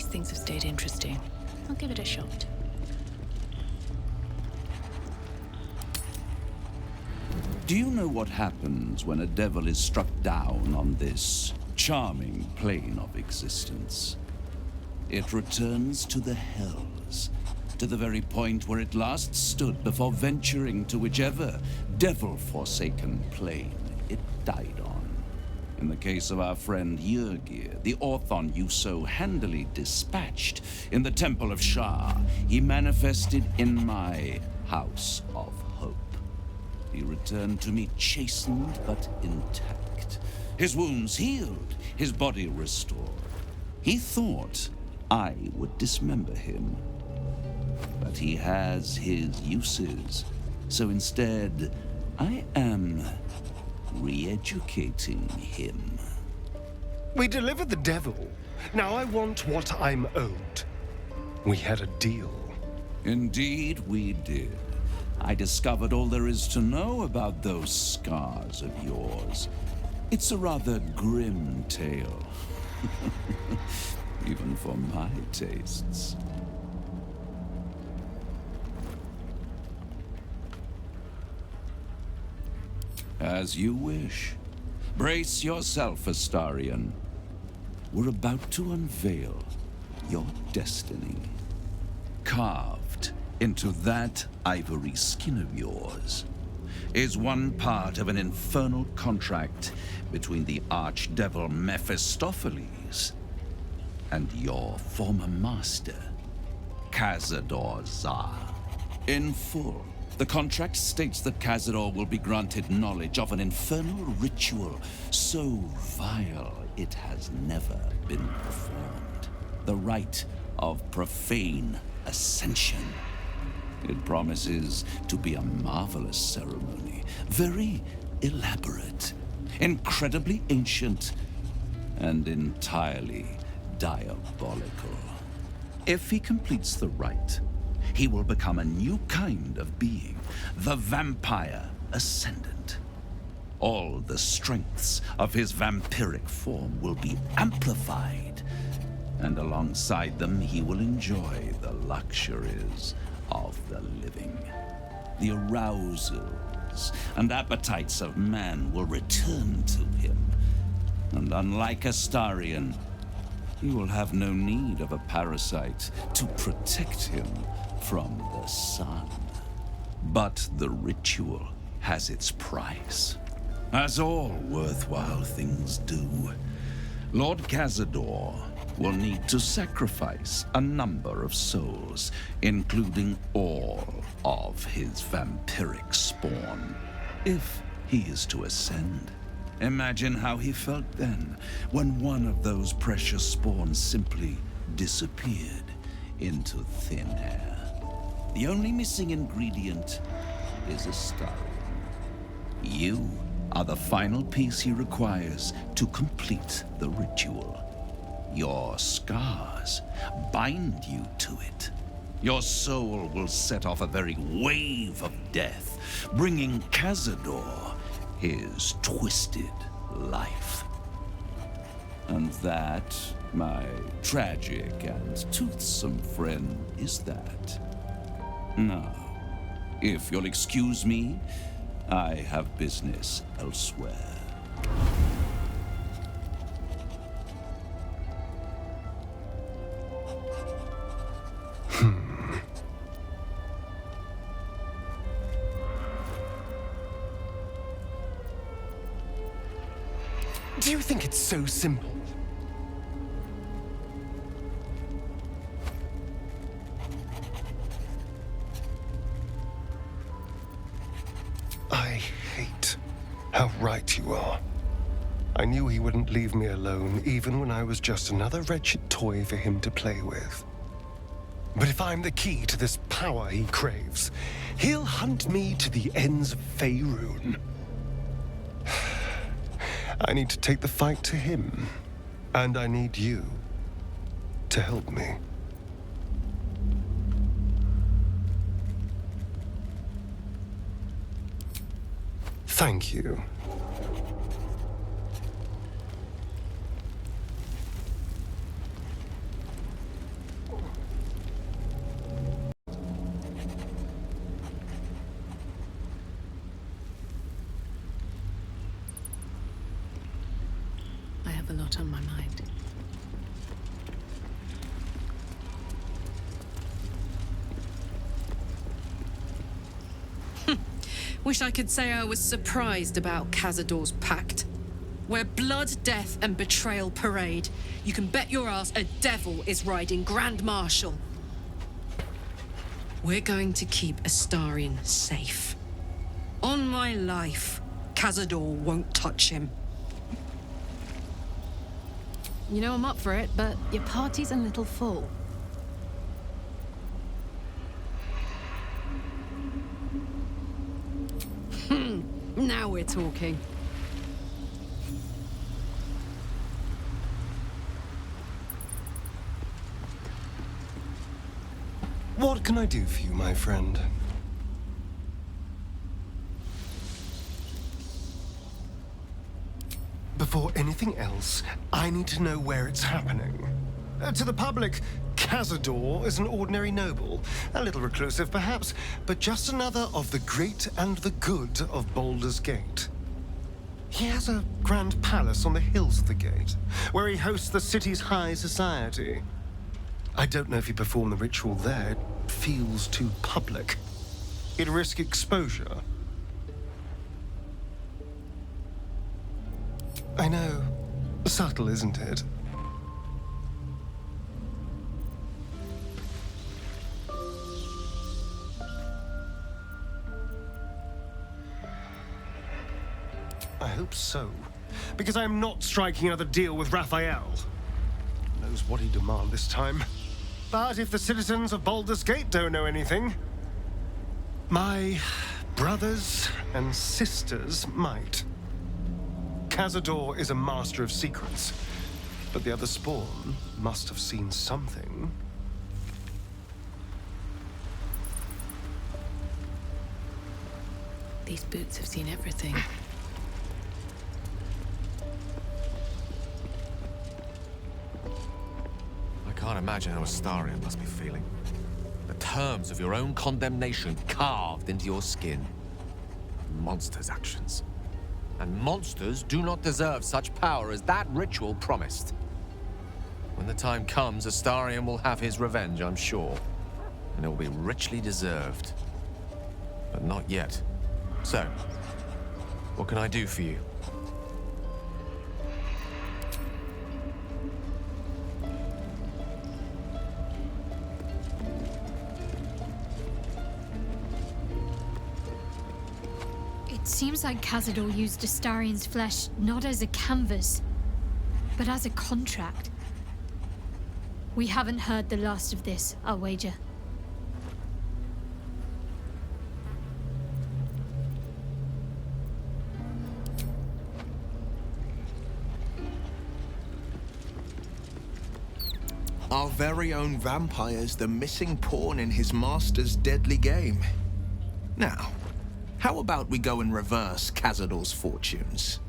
least things have stayed interesting. I'll give it a shot. Do you know what happens when a devil is struck down on this charming plane of existence? It returns to the hells, to the very point where it last stood before venturing to whichever devil-forsaken plane it died on. In the case of our friend Yrgir, the Orthon you so handily dispatched in the Temple of Shah, he manifested in my House of Hope. He returned to me chastened but intact, his wounds healed, his body restored. He thought I would dismember him, but he has his uses, so instead I am re-educating him. We delivered the devil. Now I want what I'm owed. We had a deal. Indeed we did. I discovered all there is to know about those scars of yours. It's a rather grim tale. Even for my tastes. As you wish. Brace yourself, Astarion. We're about to unveil your destiny. Carved into that ivory skin of yours is one part of an infernal contract between the archdevil Mephistopheles and your former master, Cazador Zar. In full, the contract states that Cazador will be granted knowledge of an infernal ritual so vile it has never been performed. The rite of profane ascension. It promises to be a marvelous ceremony, very elaborate, incredibly ancient, and entirely diabolical. If he completes the rite, he will become a new kind of being, the Vampire Ascendant. All the strengths of his vampiric form will be amplified, and alongside them he will enjoy the luxuries of the living. The arousals and appetites of man will return to him, and unlike Astarion, he will have no need of a parasite to protect him from the sun. But the ritual has its price, as all worthwhile things do. Lord Cazador will need to sacrifice a number of souls, including all of his vampiric spawn, if he is to ascend. Imagine how he felt then, when one of those precious spawns simply disappeared into thin air. The only missing ingredient is Astarion. You are the final piece he requires to complete the ritual. Your scars bind you to it. Your soul will set off a very wave of death, bringing Cazador his twisted life. And that, my tragic and toothsome friend, is that. Now, if you'll excuse me, I have business elsewhere. Do you think it's so simple? I hate how right you are. I knew he wouldn't leave me alone, even when I was just another wretched toy for him to play with. But if I'm the key to this power he craves, he'll hunt me to the ends of Faerun. I need to take the fight to him, and I need you to help me. Thank you. lot on my mind. Wish I could say I was surprised about Cazador's pact. Where blood, death, and betrayal parade, you can bet your ass a devil is riding Grand Marshal. We're going to keep Astarion safe. On my life, Cazador won't touch him. You know I'm up for it, but your party's a little full. Now we're talking. What can I do for you, my friend? Before anything else, I need to know where it's happening. To the public, Cazador is an ordinary noble. A little reclusive, perhaps, but just another of the great and the good of Baldur's Gate. He has a grand palace on the hills of the gate, where he hosts the city's high society. I don't know if he performed the ritual there. It feels too public. He'd risk exposure. I know. Subtle, isn't it? I hope so. Because I'm not striking another deal with Raphael. Knows what he'd demand this time. But if the citizens of Baldur's Gate don't know anything, my brothers and sisters might. Cazador is a master of secrets, but the other spawn must have seen something. These boots have seen everything. I can't imagine how Astarion must be feeling. The terms of your own condemnation carved into your skin. Monsters' actions. And monsters do not deserve such power as that ritual promised. When the time comes, Astarion will have his revenge, I'm sure. And it will be richly deserved. But not yet. So, what can I do for you? It seems like Cazador used Astarion's flesh not as a canvas, but as a contract. We haven't heard the last of this, I'll wager. Our very own vampire's the missing pawn in his master's deadly game. Now, how about we go and reverse Cazador's fortunes?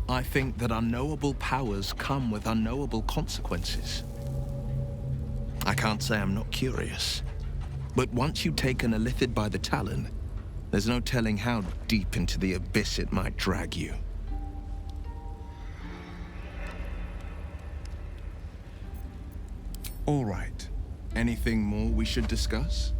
I think that unknowable powers come with unknowable consequences. I can't say I'm not curious, but once you take an illithid by the talon, there's no telling how deep into the abyss it might drag you. All right. Anything more we should discuss?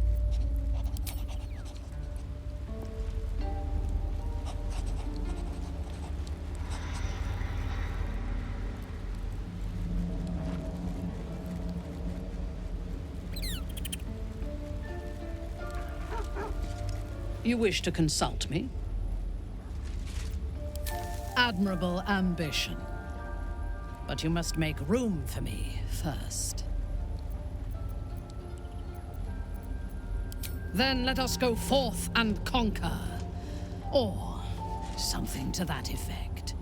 You wish to consult me? Admirable ambition. But you must make room for me first. Then let us go forth and conquer. Or something to that effect.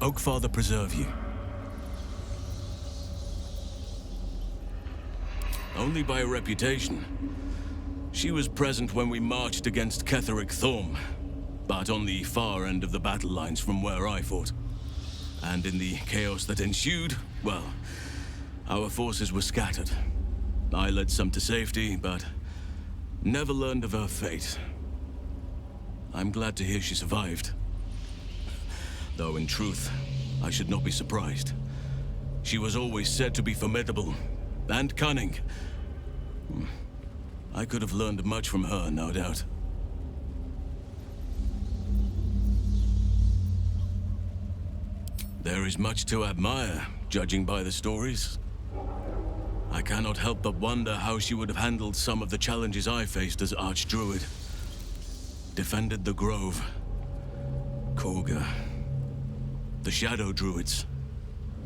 Oakfather preserve you. Only by a reputation. She was present when we marched against Ketheric Thorm, but on the far end of the battle lines from where I fought. And in the chaos that ensued, well, our forces were scattered. I led some to safety, but never learned of her fate. I'm glad to hear she survived. Though in truth, I should not be surprised. She was always said to be formidable and cunning. I could have learned much from her, no doubt. There is much to admire, judging by the stories. I cannot help but wonder how she would have handled some of the challenges I faced as Archdruid. Defended the Grove, Korga, the Shadow Druids.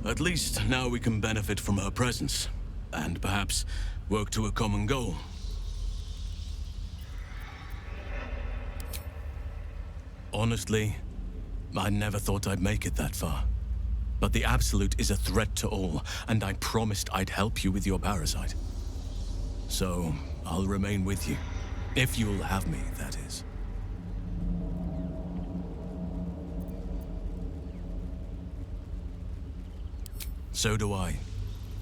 At least now we can benefit from her presence, and perhaps work to a common goal. Honestly, I never thought I'd make it that far. But the Absolute is a threat to all, and I promised I'd help you with your parasite. So, I'll remain with you. If you'll have me, that is. So do I.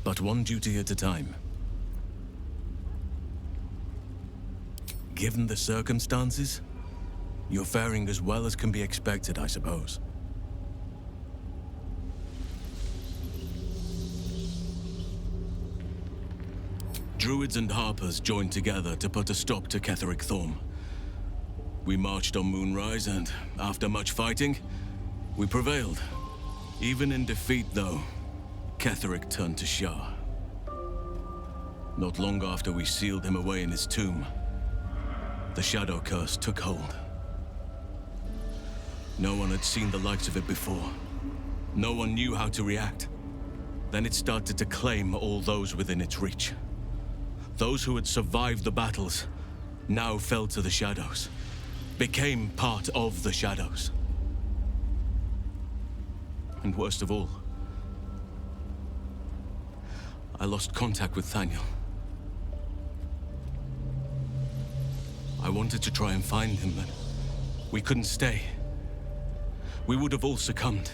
But one duty at a time. Given the circumstances, you're faring as well as can be expected, I suppose. Druids and Harpers joined together to put a stop to Ketheric Thorm. We marched on Moonrise, and after much fighting, we prevailed. Even in defeat, though, Ketheric turned to Shah. Not long after we sealed him away in his tomb, the Shadow Curse took hold. No one had seen the likes of it before. No one knew how to react. Then it started to claim all those within its reach. Those who had survived the battles now fell to the shadows, became part of the shadows. And worst of all, I lost contact with Thaniel. I wanted to try and find him, but we couldn't stay. We would have all succumbed.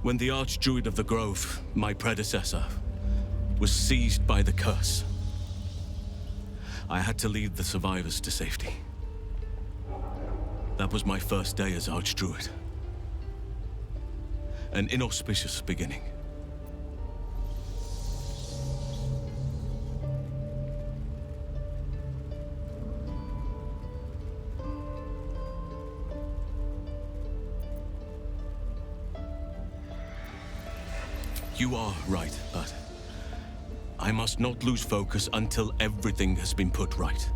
When the Archdruid of the Grove, my predecessor, was seized by the curse, I had to lead the survivors to safety. That was my first day as Archdruid. An inauspicious beginning. You are right, but I must not lose focus until everything has been put right.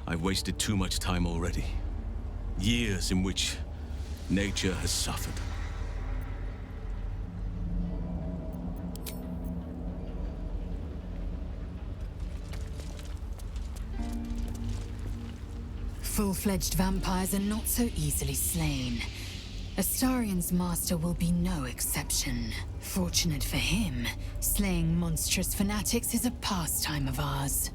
I've wasted too much time already. Years in which nature has suffered. Full-fledged vampires are not so easily slain. Astarion's master will be no exception. Fortunate for him, slaying monstrous fanatics is a pastime of ours.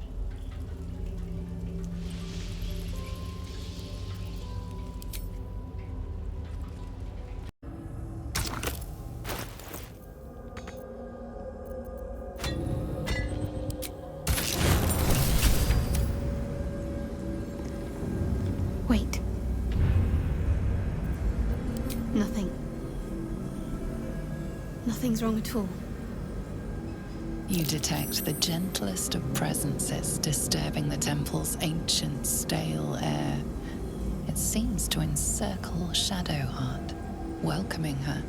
Wait. Nothing. Nothing's wrong at all. You detect the gentlest of presences disturbing the temple's ancient, stale air. It seems to encircle Shadowheart, welcoming her.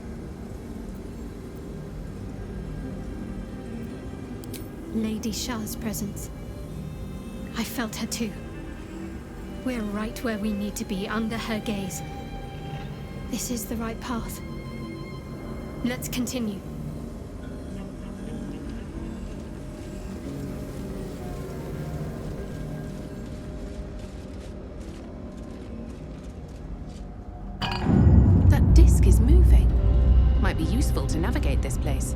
Lady Shah's presence. I felt her too. We're right where we need to be, under her gaze. This is the right path. Let's continue. disc is moving. Might be useful to navigate this place.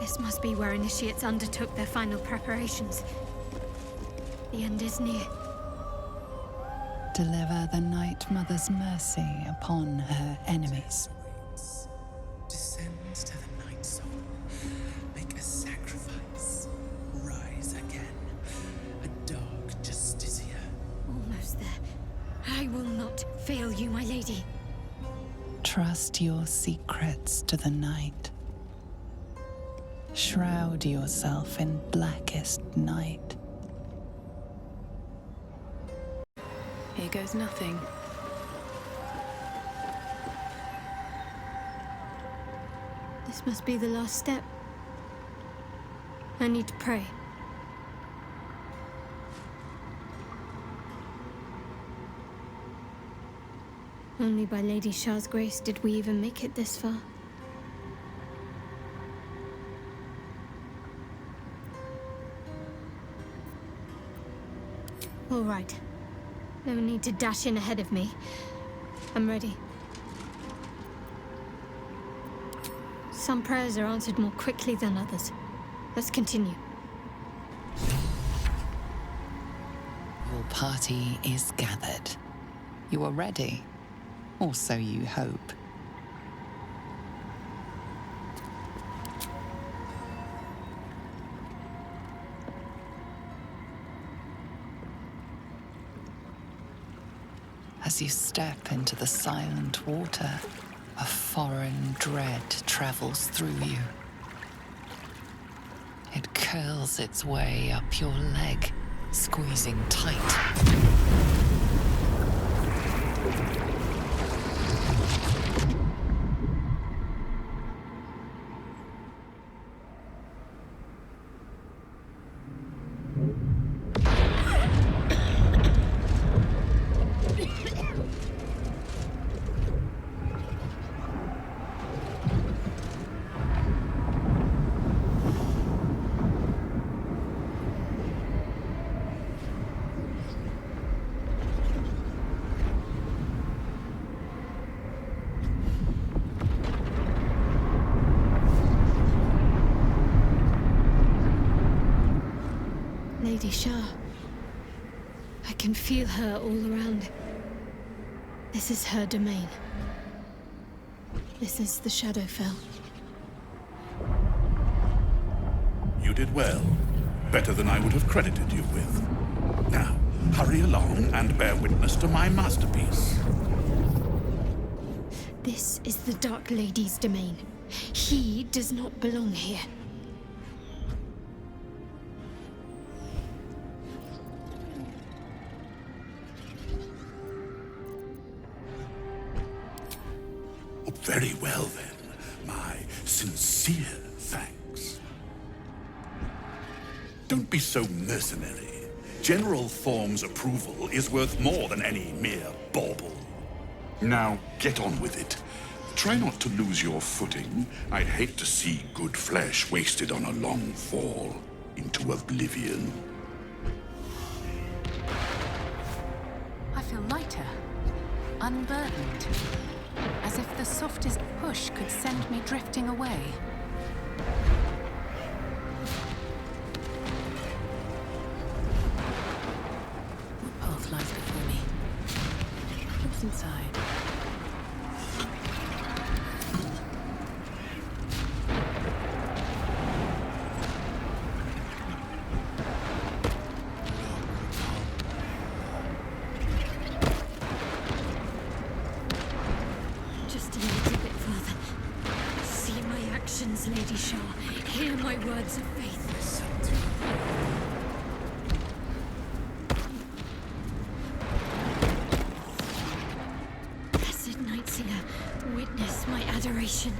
This must be where initiates undertook their final preparations. The end is near. Deliver the Night Mother's mercy upon her enemies. Descends to the Nightsong. Make a sacrifice. Rise again. A dark Justicia. Almost there. I will not fail you, my lady. Trust your secrets to the night. Shroud yourself in blackest night. Here goes nothing. This must be the last step. I need to pray. Only by Lady Shah's grace did we even make it this far. All right. No need to dash in ahead of me. I'm ready. Some prayers are answered more quickly than others. Let's continue. Your party is gathered. You are ready, or so you hope. As you step into the silent water, a foreign dread travels through you. It curls its way up your leg, squeezing tight. Lady Shah. I can feel her all around. This is her domain. This is the Shadowfell. You did well. Better than I would have credited you with. Now, hurry along and bear witness to my masterpiece. This is the Dark Lady's domain. He does not belong here. Very well, then. My sincere thanks. Don't be so mercenary. General Thorm's approval is worth more than any mere bauble. Now, get on with it. Try not to lose your footing. I'd hate to see good flesh wasted on a long fall into oblivion. I feel lighter, unburdened. As if the softest push could send me drifting away. What path lies before me? What's inside? Hear my words of faith. Blessed Nightsinger, witness my adoration.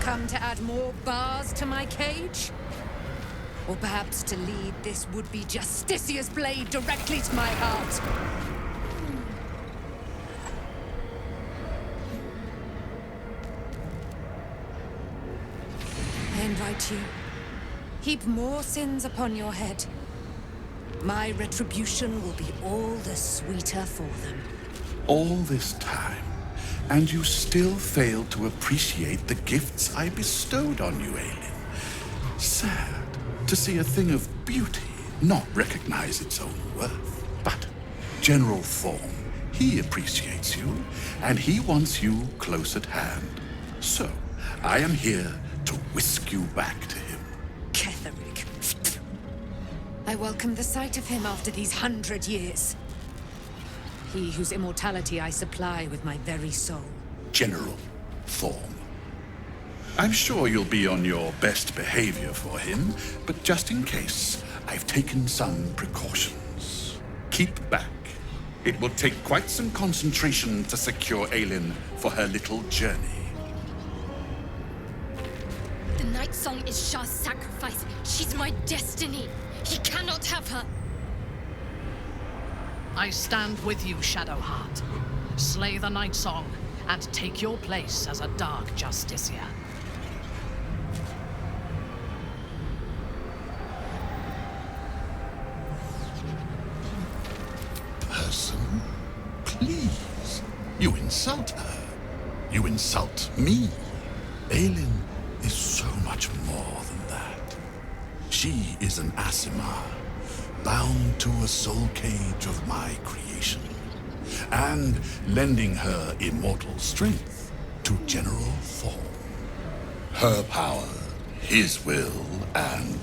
Come to add more bars to my cage? Or perhaps to lead this would-be Justicia's blade directly to my heart? I invite you. Heap more sins upon your head. My retribution will be all the sweeter for them. All this time, and you still failed to appreciate the gifts I bestowed on you, Aelin. Sad to see a thing of beauty not recognize its own worth. But General Thorm, he appreciates you, and he wants you close at hand. So, I am here to whisk you back to him. Ketheric. I welcome the sight of him after these 100 years. He whose immortality I supply with my very soul. General Thorm. I'm sure you'll be on your best behavior for him, but just in case, I've taken some precautions. Keep back. It will take quite some concentration to secure Aelin for her little journey. The Nightsong is Shah's sacrifice. She's my destiny. He cannot have her. I stand with you, Shadowheart. Slay the Nightsong and take your place as a Dark Justiciar. Person? Please. You insult her. You insult me. Aelin is so much more than that. She is an Asimar, bound to a soul cage of my creation, and lending her immortal strength to General Thorm. Her power, his will, and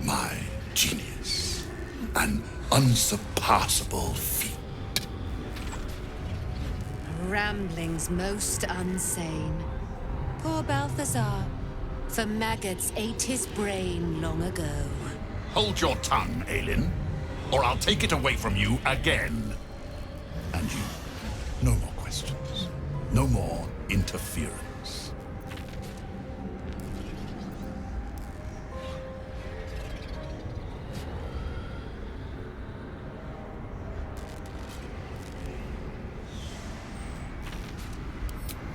my genius. An unsurpassable feat. Ramblings most unsane. Poor Balthazar, for maggots ate his brain long ago. Hold your tongue, Aelin, or I'll take it away from you again. And you, no more questions. No more interference.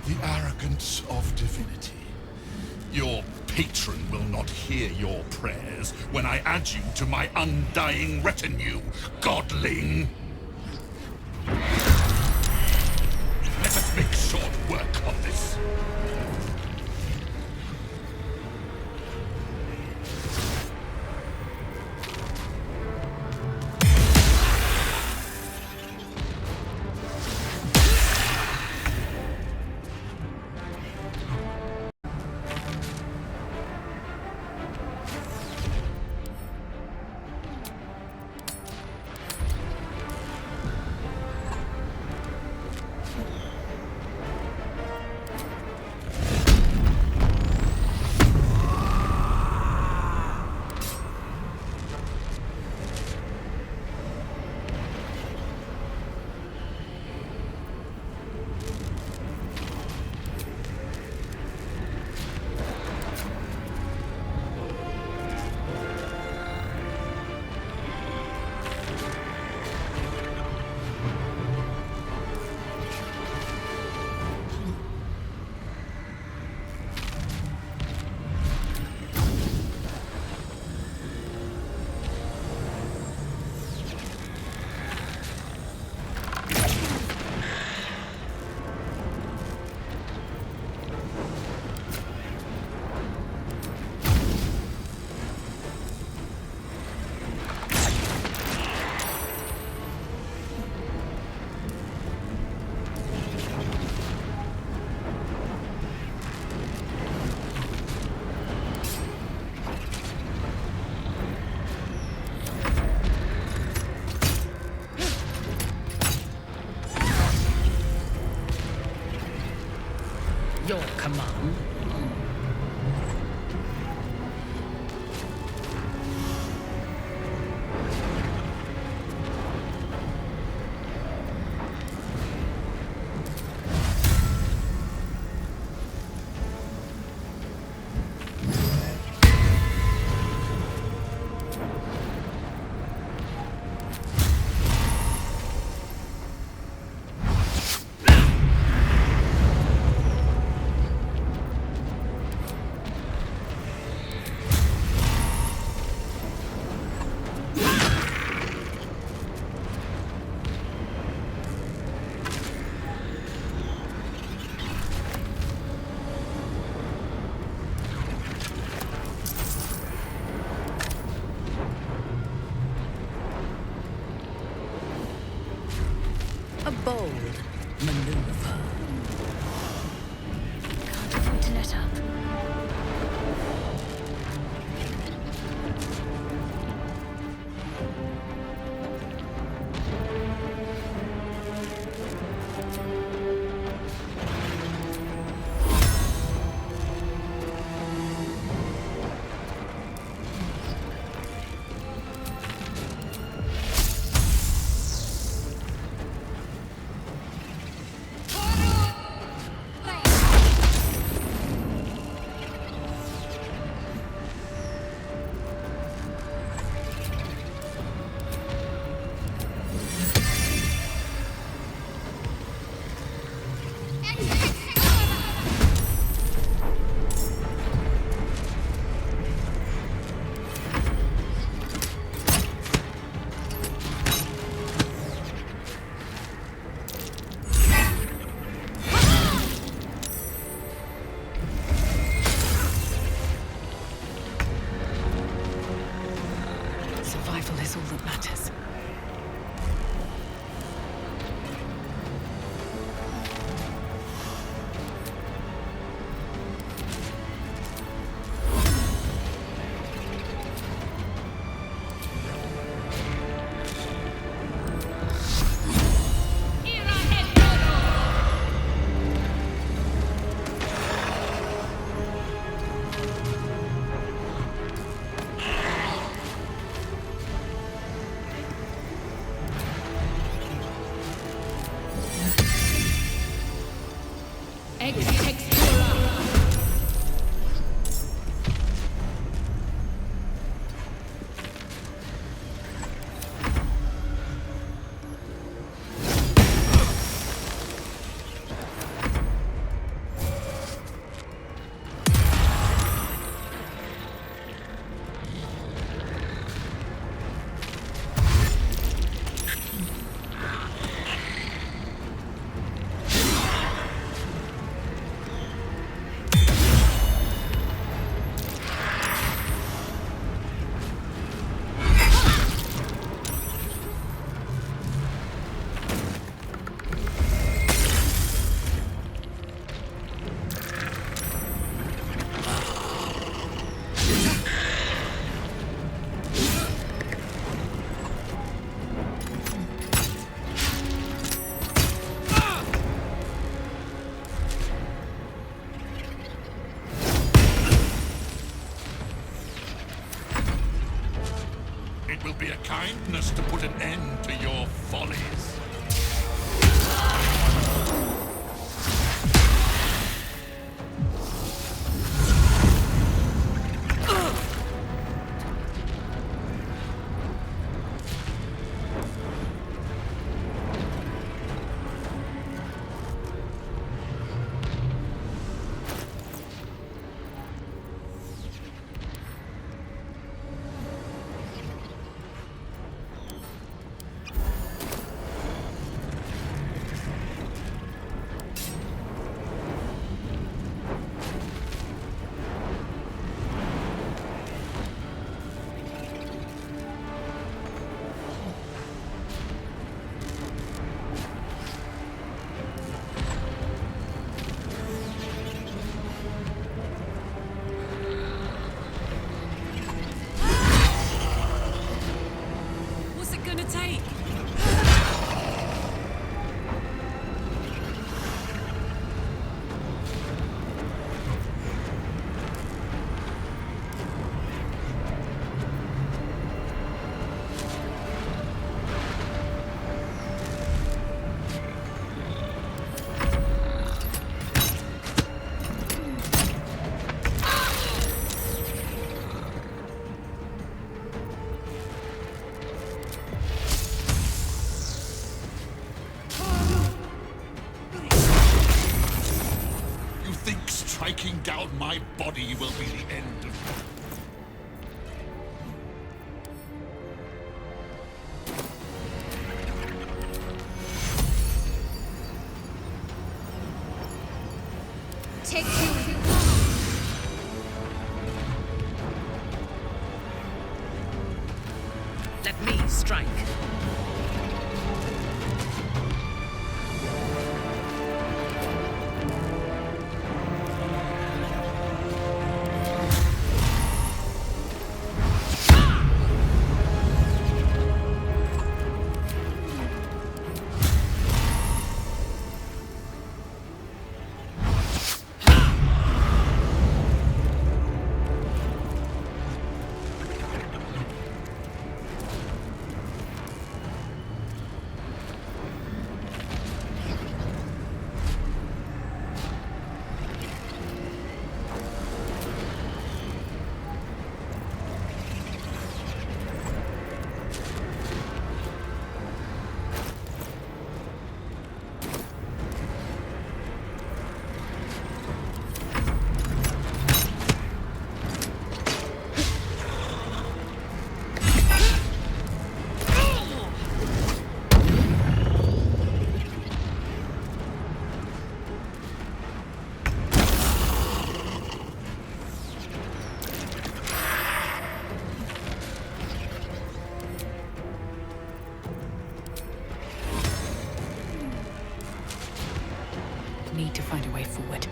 The arrogance of divinity. Your patron will not hear your prayers when I add you to my undying retinue, godling. Let us make short work of this. your command. A bold maneuver. Can't afford to let up. Survival is all that matters. It will be a kindness to put an end to your follies. think striking down my body will be the end of... Take you. Let me strike. Need to find a way forward.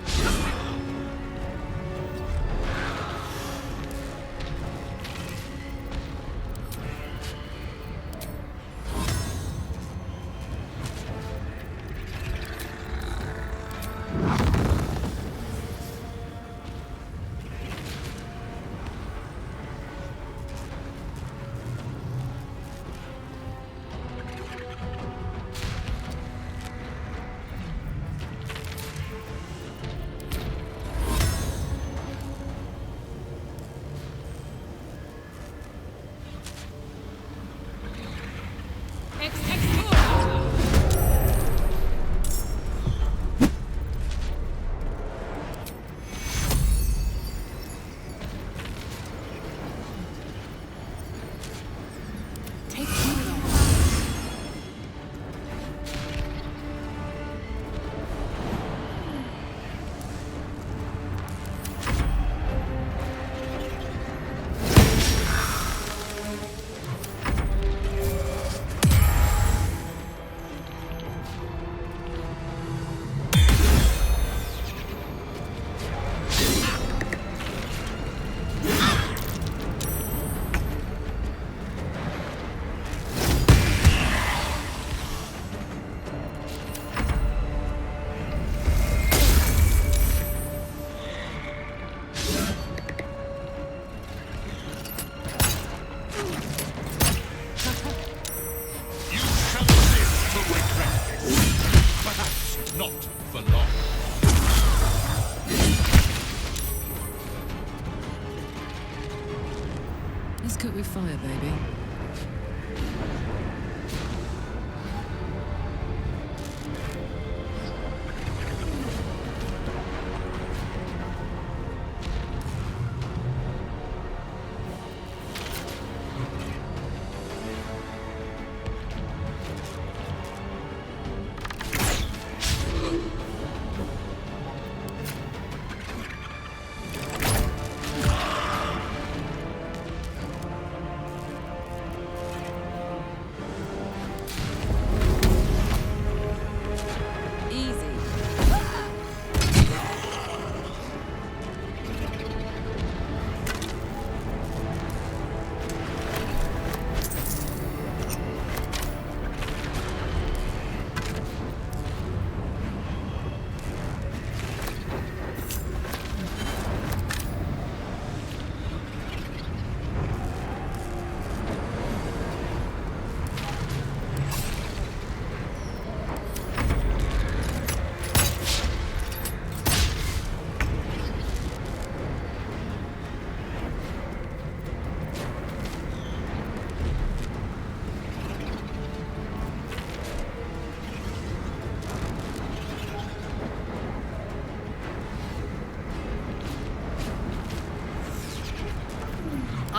Let's cook with fire, baby.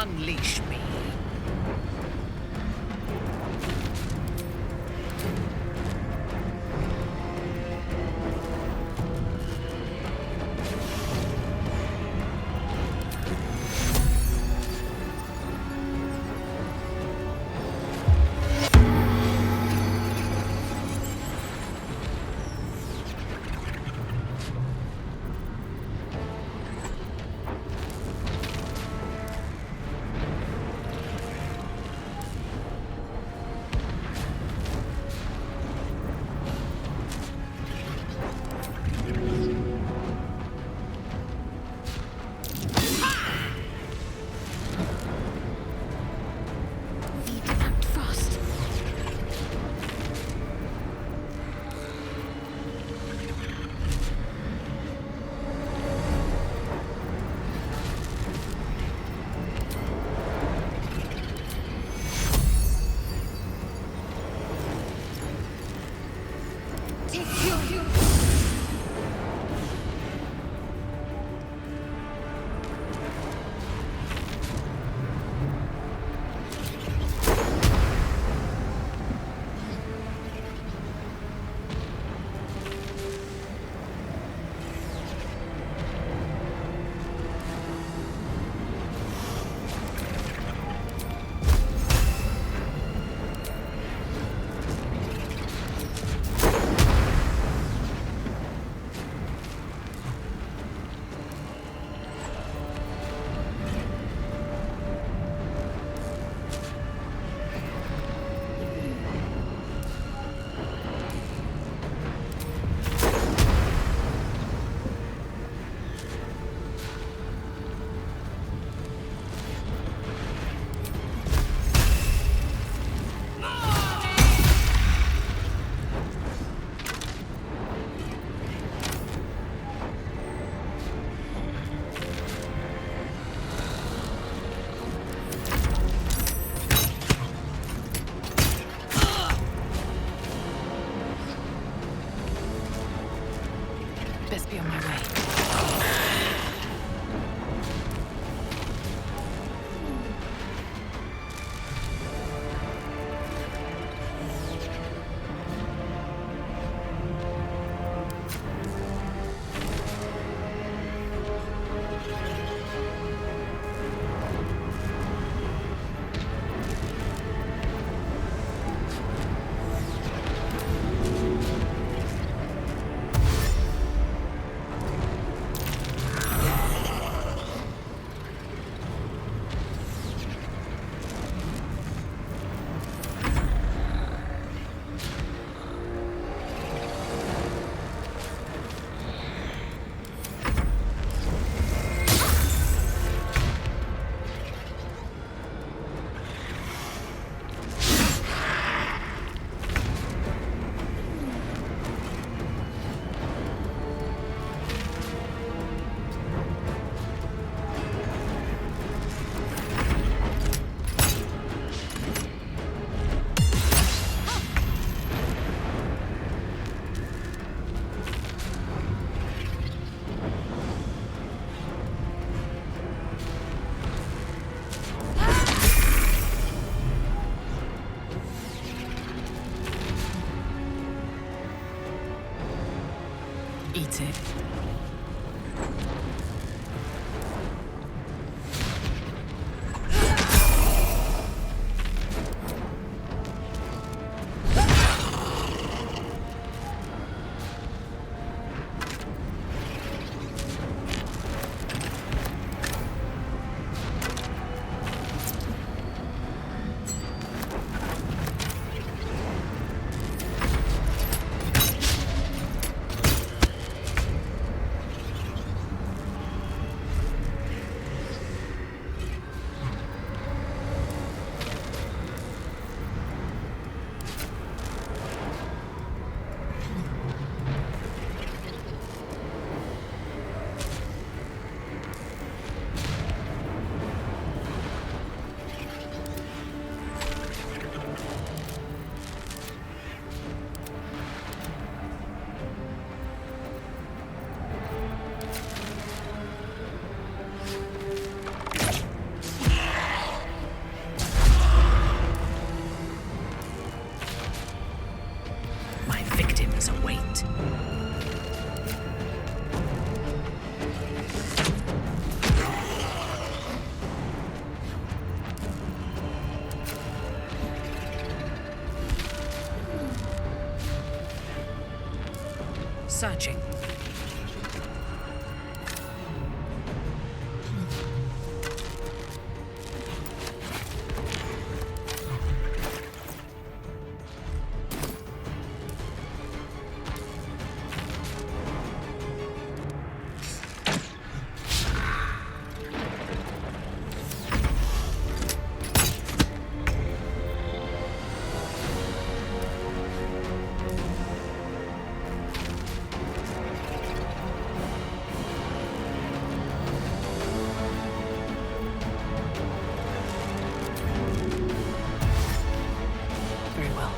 Unleash me. Best be on my way. Eat it. searching. Very well.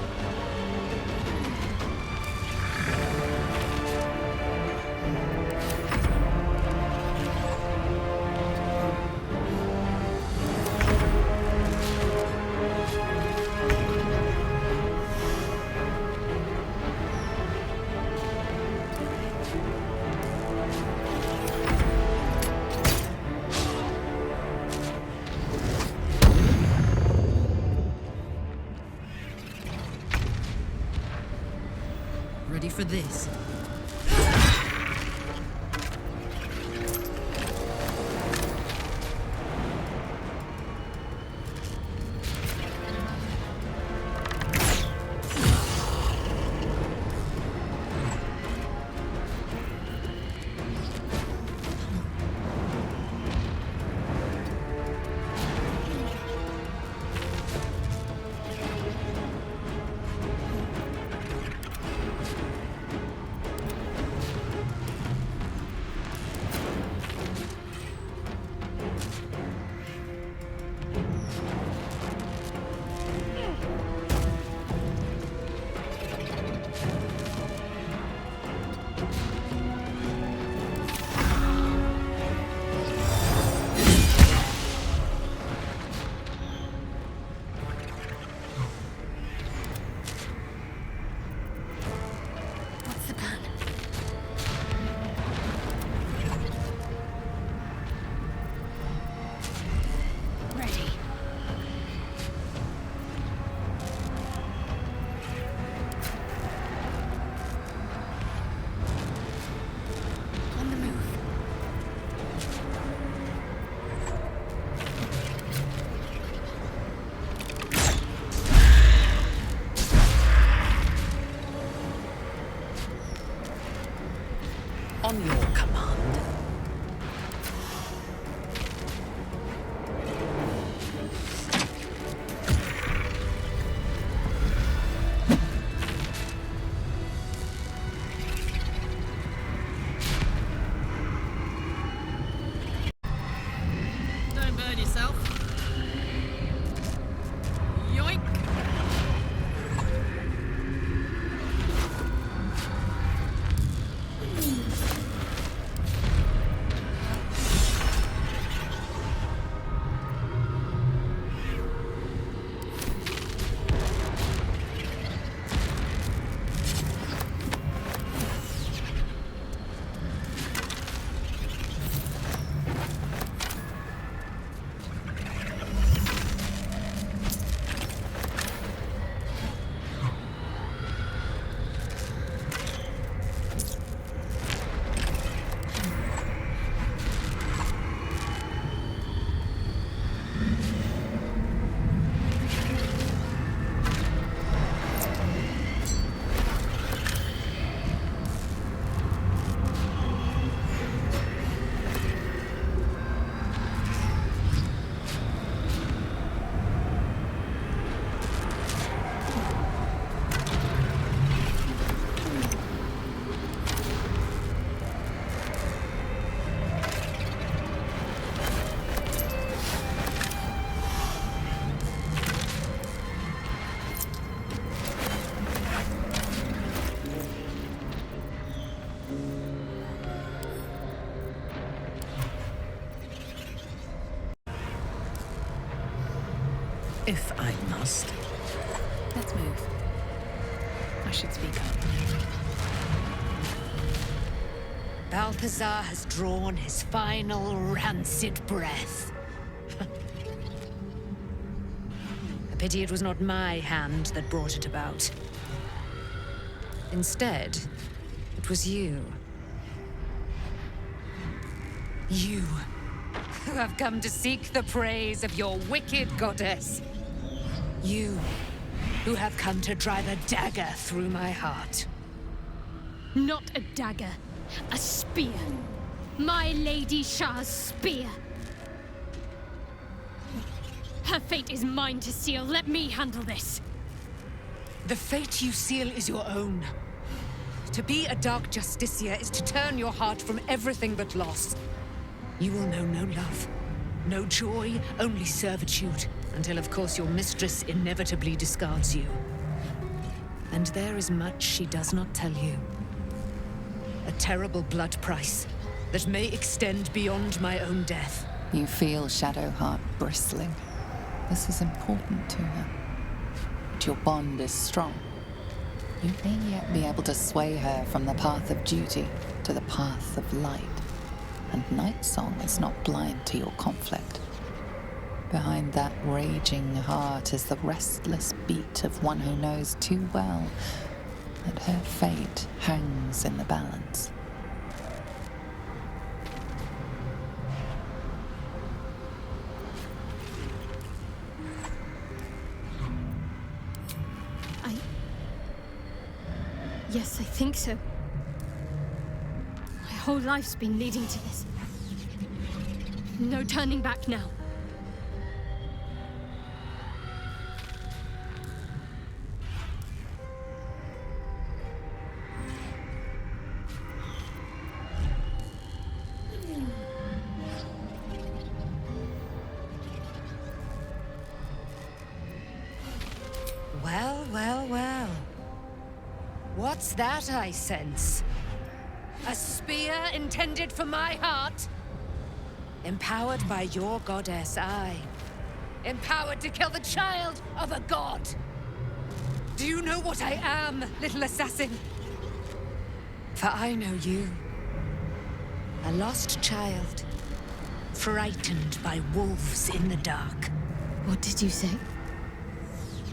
Ready for this? What's the plan? Ready. On the move. On your command. Don't burn yourself. Yoink! If I must. Let's move. I should speak up. Balthazar has drawn his final rancid breath. A pity it was not my hand that brought it about. Instead, it it was you. You, who have come to seek the praise of your wicked goddess. You, who have come to drive a dagger through my heart. Not a dagger, a spear. My Lady Shah's spear. Her fate is mine to seal. Let me handle this. The fate you seal is your own. To be a Dark Justicia is to turn your heart from everything but loss. You will know no love, no joy, only servitude, until of course your mistress inevitably discards you. And there is much she does not tell you. A terrible blood price that may extend beyond my own death. You feel Shadowheart bristling. This is important to her. But your bond is strong. You may yet be able to sway her from the path of duty to the path of light. And Nightsong is not blind to your conflict. Behind that raging heart is the restless beat of one who knows too well that her fate hangs in the balance. Yes, I think so. My whole life's been leading to this. No turning back now. Well, well, well. What's that I sense? A spear intended for my heart? Empowered by your goddess, aye. Empowered to kill the child of a god. Do you know what I am, little assassin? For I know you. A lost child. Frightened by wolves in the dark. What did you say?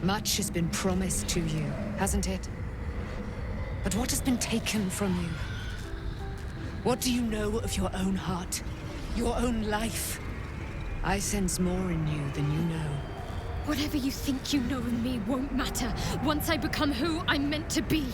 Much has been promised to you, hasn't it? But what has been taken from you? What do you know of your own heart? Your own life? I sense more in you than you know. Whatever you think you know of me won't matter once I become who I'm meant to be.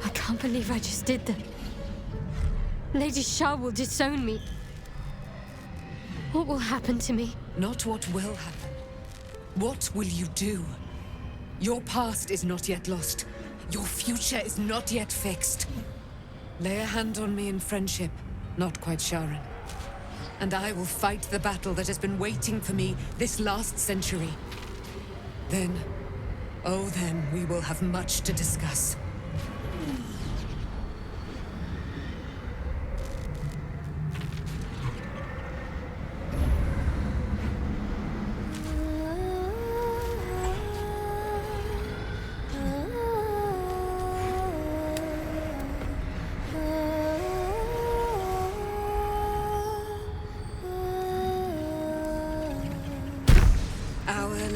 I can't believe I just did that. Lady Shah will disown me. What will happen to me? Not what will happen. What will you do? Your past is not yet lost. Your future is not yet fixed. Lay a hand on me in friendship, not quite Sharon. And I will fight the battle that has been waiting for me this last century. Then, oh then, we will have much to discuss.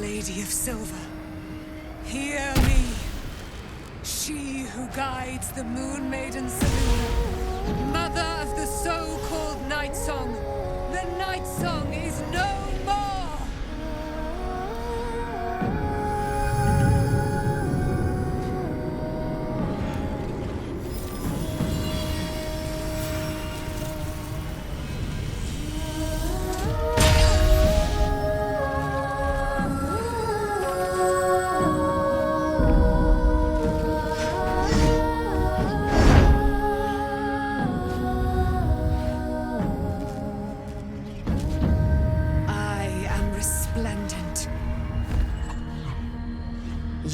Lady of Silver, hear me. She who guides the Moon Maiden Saloon, mother of the so-called Nightsong. The Nightsong is no more!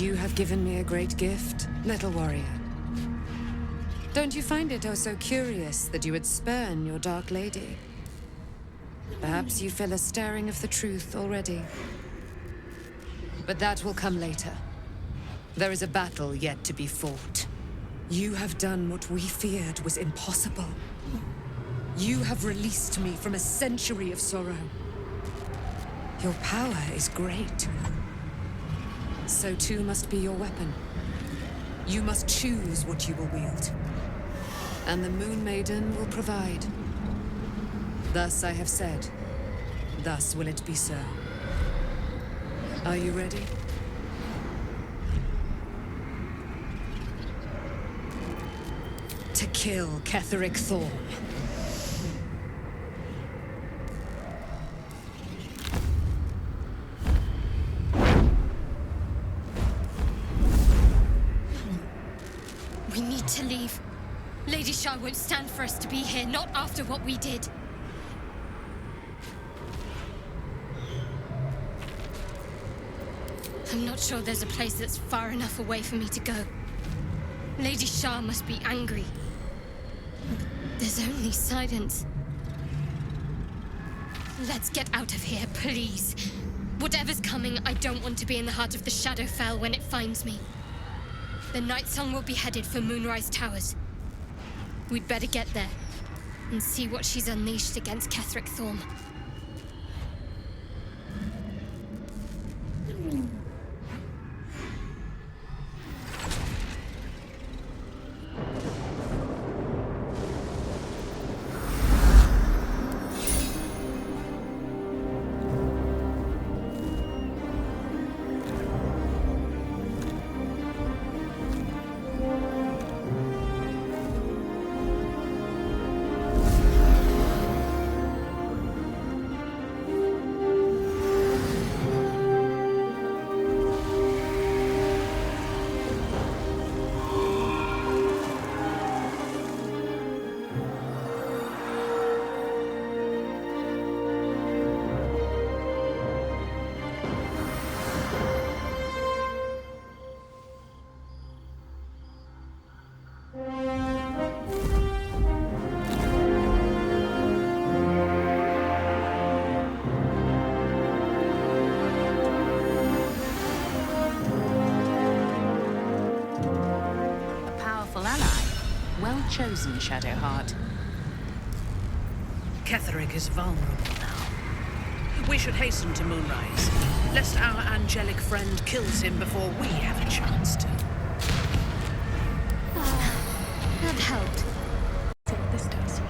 You have given me a great gift, little warrior. Don't you find it oh so curious that you would spurn your dark lady? Perhaps you feel a stirring of the truth already. But that will come later. There is a battle yet to be fought. You have done what we feared was impossible. You have released me from a century of sorrow. Your power is great. So too must be your weapon. You must choose what you will wield. And the Moon Maiden will provide. Thus I have said. Thus will it be so. Are you ready? To kill Ketheric Thorm. We need to leave. Lady Shah won't stand for us to be here, not after what we did. I'm not sure there's a place that's far enough away for me to go. Lady Shah must be angry. There's only silence. Let's get out of here, please. Whatever's coming, I don't want to be in the heart of the Shadowfell when it finds me. The Nightsong will be headed for Moonrise Towers. We'd better get there and see what she's unleashed against Ketheric Thorm. Chosen, Shadowheart. Ketheric is vulnerable now. We should hasten to Moonrise, lest our angelic friend kills him before we have a chance to. That helped. See what this does.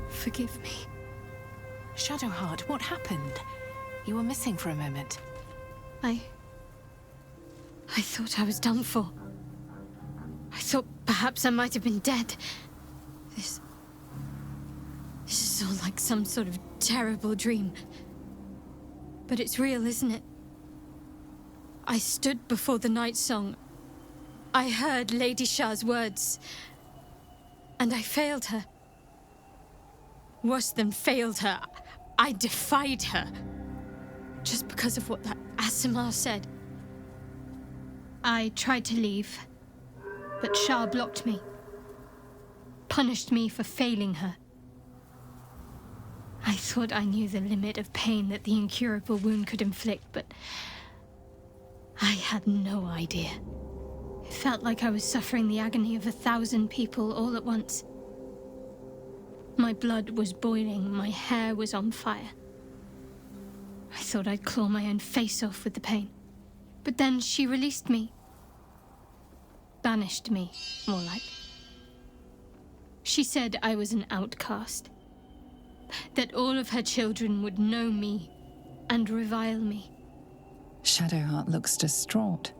Forgive me. Shadowheart, what happened? You were missing for a moment. I thought I was done for. I thought perhaps I might have been dead. This is all like some sort of terrible dream. But it's real, isn't it? I stood before the Nightsong. I heard Lady Shah's words. And I failed her. Worse than failed her, I defied her. Just because of what that Asimar said. I tried to leave, but Shah blocked me. Punished me for failing her. I thought I knew the limit of pain that the incurable wound could inflict, but I had no idea. It felt like I was suffering the agony of 1,000 people all at once. My blood was boiling, my hair was on fire. I thought I'd claw my own face off with the pain. But then she released me. Banished me, more like. She said I was an outcast. That all of her children would know me and revile me. Shadowheart looks distraught,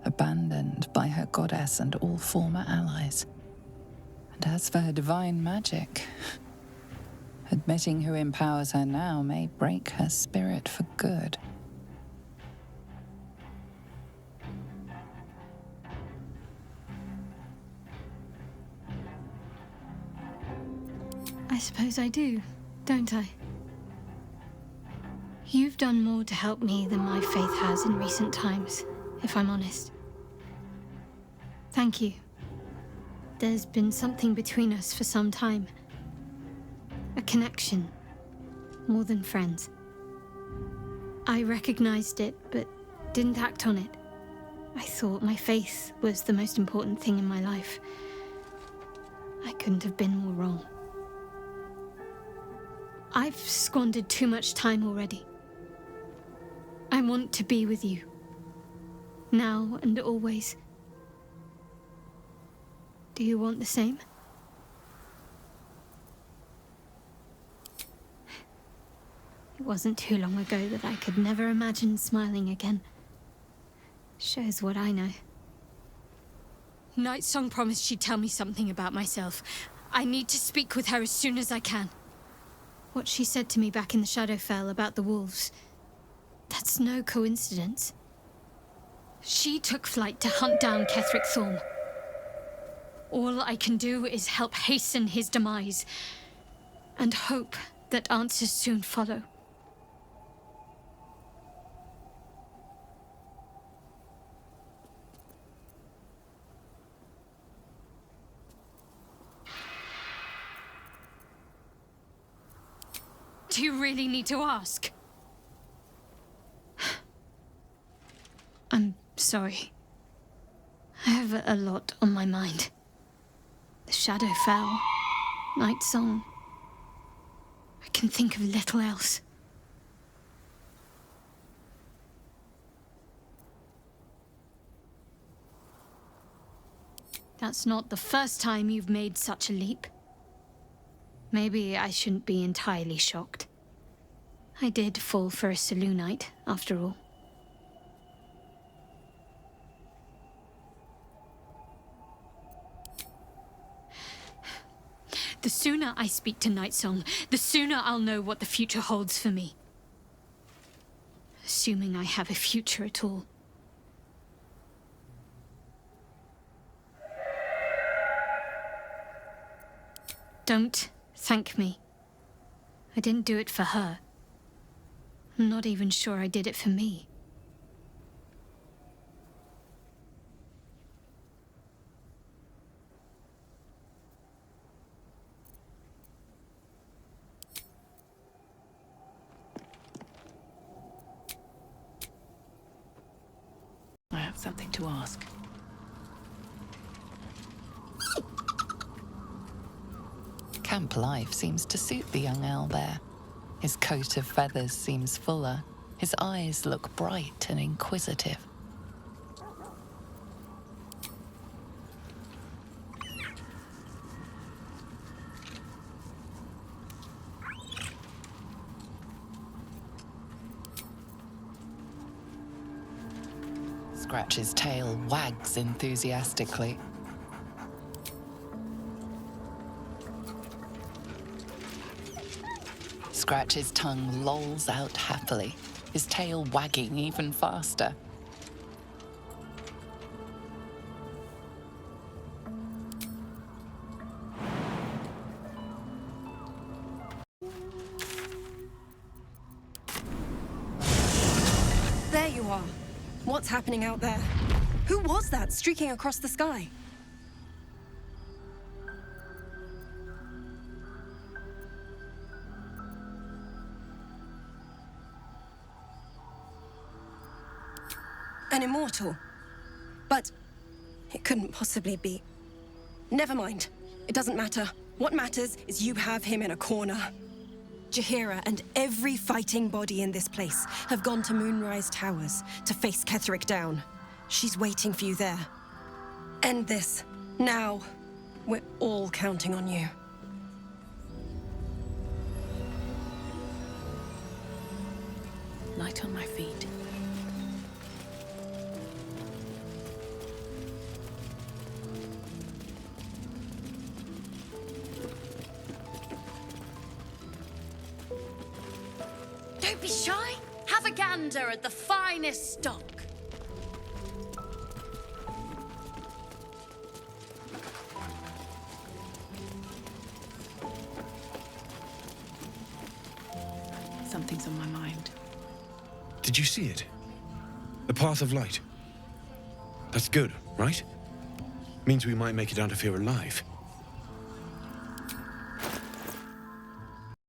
abandoned by her goddess and all former allies. And as for her divine magic, admitting who empowers her now may break her spirit for good. I suppose I do, don't I? You've done more to help me than my faith has in recent times, if I'm honest. Thank you. There's been something between us for some time. A connection, more than friends. I recognized it, but didn't act on it. I thought my faith was the most important thing in my life. I couldn't have been more wrong. I've squandered too much time already. I want to be with you. Now and always. Do you want the same? It wasn't too long ago that I could never imagine smiling again. Shows what I know. Nightsong promised she'd tell me something about myself. I need to speak with her as soon as I can. What she said to me back in the Shadowfell about the wolves, that's no coincidence. She took flight to hunt down Ketheric Thorm. All I can do is help hasten his demise, and hope that answers soon follow. Do you really need to ask? I'm sorry. I have a lot on my mind. The Shadowfell, Nightsong. I can think of little else. That's not the first time you've made such a leap. Maybe I shouldn't be entirely shocked. I did fall for a Selûnite, after all. The sooner I speak to Nightsong, the sooner I'll know what the future holds for me. Assuming I have a future at all. Don't thank me. I didn't do it for her. I'm not even sure I did it for me. I have something to ask. Camp life seems to suit the young owlbear. His coat of feathers seems fuller. His eyes look bright and inquisitive. Scratch's tail wags enthusiastically. Scratch's tongue lolls out happily, his tail wagging even faster. There you are. What's happening out there? Who was that streaking across the sky? An immortal. But it couldn't possibly be. Never mind. It doesn't matter. What matters is you have him in a corner. Jaheira and every fighting body in this place have gone to Moonrise Towers to face Ketheric down. She's waiting for you there. End this. Now. We're all counting on you. Light on my feet. Don't be shy. Have a gander at the finest stock. Something's on my mind. Did you see it? The path of light. That's good, right? Means we might make it out of here alive.